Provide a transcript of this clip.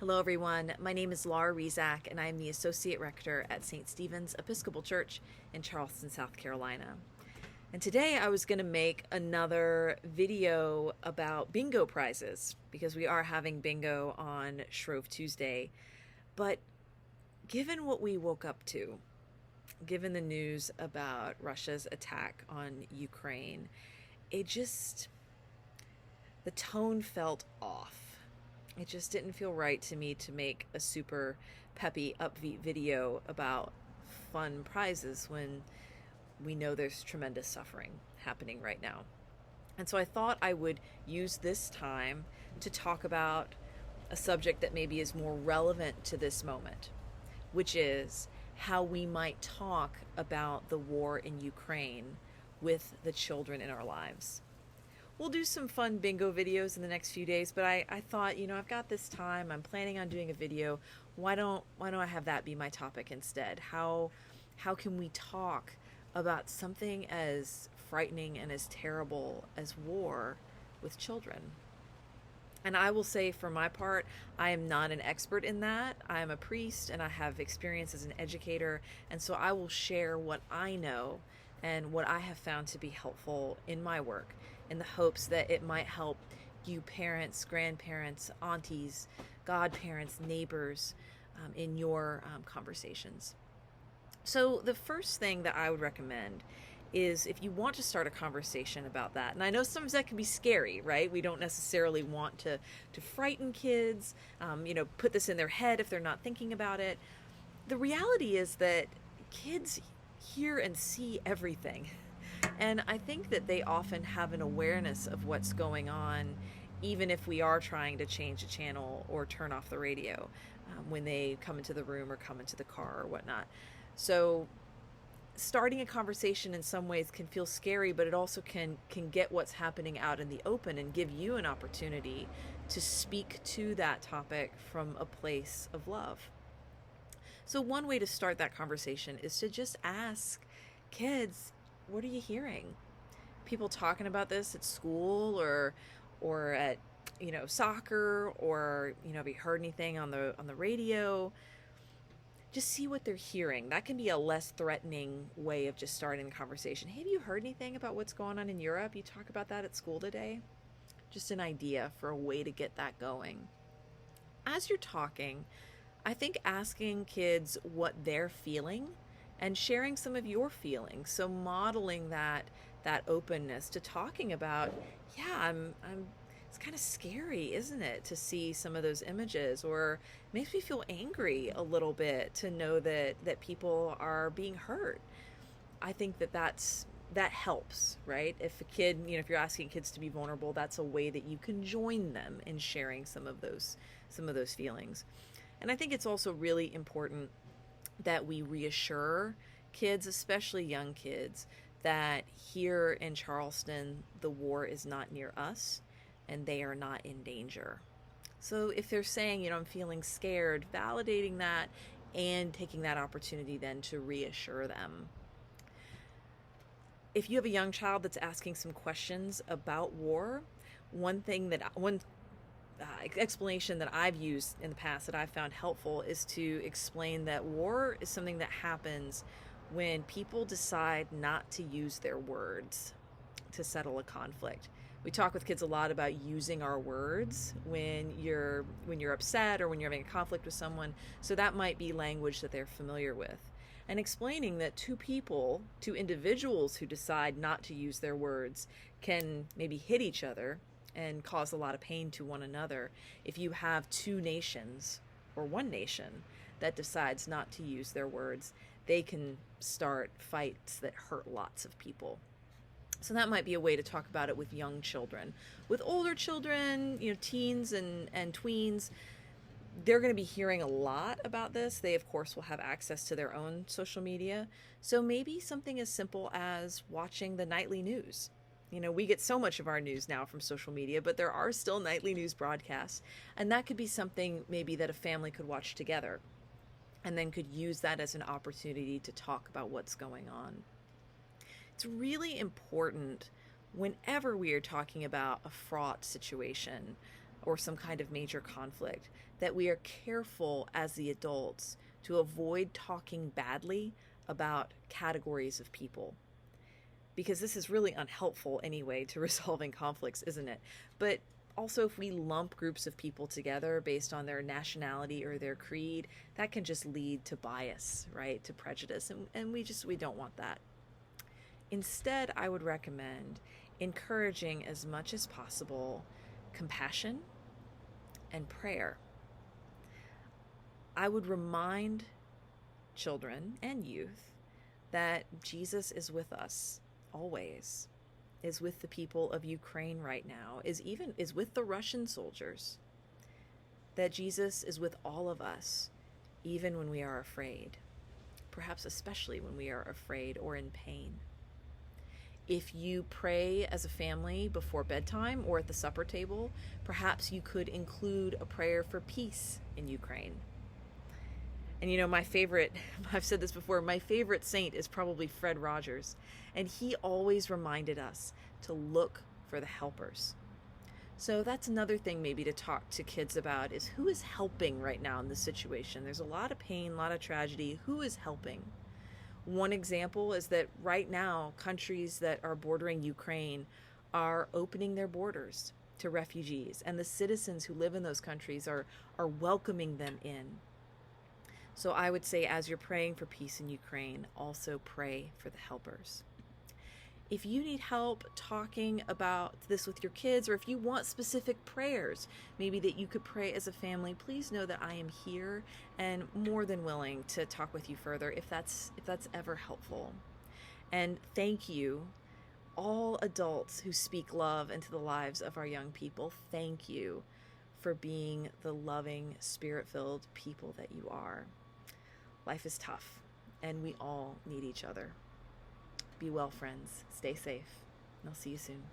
Hello, everyone. My name is Laura Rezac, and I am the Associate Rector at St. Stephen's Episcopal Church in Charleston, South Carolina. And today I was going to make another video about bingo prizes because we are having bingo on Shrove Tuesday. But given what we woke up to, given the news about Russia's attack on Ukraine, the tone felt off. It just didn't feel right to me to make a super peppy, upbeat video about fun prizes when we know there's tremendous suffering happening right now. And so I thought I would use this time to talk about a subject that maybe is more relevant to this moment, which is how we might talk about the war in Ukraine with the children in our lives. We'll do some fun bingo videos in the next few days, but I thought, I've got this time. I'm planning on doing a video. Why don't I have that be my topic instead? How can we talk about something as frightening and as terrible as war with children? And I will say, for my part, I am not an expert in that. I am a priest and I have experience as an educator, and so I will share what I know and what I have found to be helpful in my work, in the hopes that it might help you parents, grandparents, aunties, godparents, neighbors in your conversations. So the first thing that I would recommend is, if you want to start a conversation about that, and I know sometimes that can be scary, right? We don't necessarily want to frighten kids, put this in their head if they're not thinking about it. The reality is that kids hear and see everything. And I think that they often have an awareness of what's going on, even if we are trying to change a channel or turn off the radio when they come into the room or come into the car or whatnot. So starting a conversation in some ways can feel scary, but it also can get what's happening out in the open and give you an opportunity to speak to that topic from a place of love. So one way to start that conversation is to just ask kids, what are you hearing? People talking about this at school or at soccer, or have you heard anything on the radio? Just see what they're hearing. That can be a less threatening way of just starting the conversation. Hey, have you heard anything about what's going on in Europe? You talk about that at school today? Just an idea for a way to get that going. As you're talking, I think asking kids what they're feeling and sharing some of your feelings. So modeling that openness to talking about, it's kind of scary, isn't it, to see some of those images, or makes me feel angry a little bit to know that people are being hurt. I think that helps, right? If a kid, if you're asking kids to be vulnerable, that's a way that you can join them in sharing some of those feelings. And I think it's also really important that we reassure kids, especially young kids, that here in Charleston, the war is not near us and they are not in danger. So if they're saying, I'm feeling scared, validating that and taking that opportunity then to reassure them. If you have a young child that's asking some questions about war, one explanation that I've used in the past that I've found helpful is to explain that war is something that happens when people decide not to use their words to settle a conflict. We talk with kids a lot about using our words when you're upset or when you're having a conflict with someone. So that might be language that they're familiar with. And explaining that two individuals who decide not to use their words can maybe hit each other and cause a lot of pain to one another. If you have two nations or one nation that decides not to use their words, they can start fights that hurt lots of people. So that might be a way to talk about it with young children. With older children, teens and tweens, they're going to be hearing a lot about this. They, of course, will have access to their own social media. So maybe something as simple as watching the nightly news. We get so much of our news now from social media, but there are still nightly news broadcasts. And that could be something maybe that a family could watch together and then could use that as an opportunity to talk about what's going on. It's really important whenever we are talking about a fraught situation or some kind of major conflict, that we are careful as the adults to avoid talking badly about categories of people. Because this is really unhelpful anyway to resolving conflicts, isn't it? But also, if we lump groups of people together based on their nationality or their creed, that can just lead to bias, right? To prejudice. And we don't want that. Instead, I would recommend encouraging as much as possible compassion and prayer. I would remind children and youth that Jesus is with us always, is with the people of Ukraine right now, is with the Russian soldiers, that Jesus is with all of us, even when we are afraid, perhaps especially when we are afraid or in pain. If you pray as a family before bedtime or at the supper table, perhaps you could include a prayer for peace in Ukraine. And you know, my favorite, I've said this before, my favorite saint is probably Fred Rogers. And he always reminded us to look for the helpers. So that's another thing maybe to talk to kids about, is who is helping right now in this situation. There's a lot of pain, a lot of tragedy. Who is helping? One example is that right now, countries that are bordering Ukraine are opening their borders to refugees, and the citizens who live in those countries are welcoming them in. So I would say, as you're praying for peace in Ukraine, also pray for the helpers. If you need help talking about this with your kids, or if you want specific prayers, maybe that you could pray as a family, please know that I am here and more than willing to talk with you further if that's ever helpful. And thank you, all adults who speak love into the lives of our young people. Thank you for being the loving, spirit-filled people that you are. Life is tough, and we all need each other. Be well, friends. Stay safe, and I'll see you soon.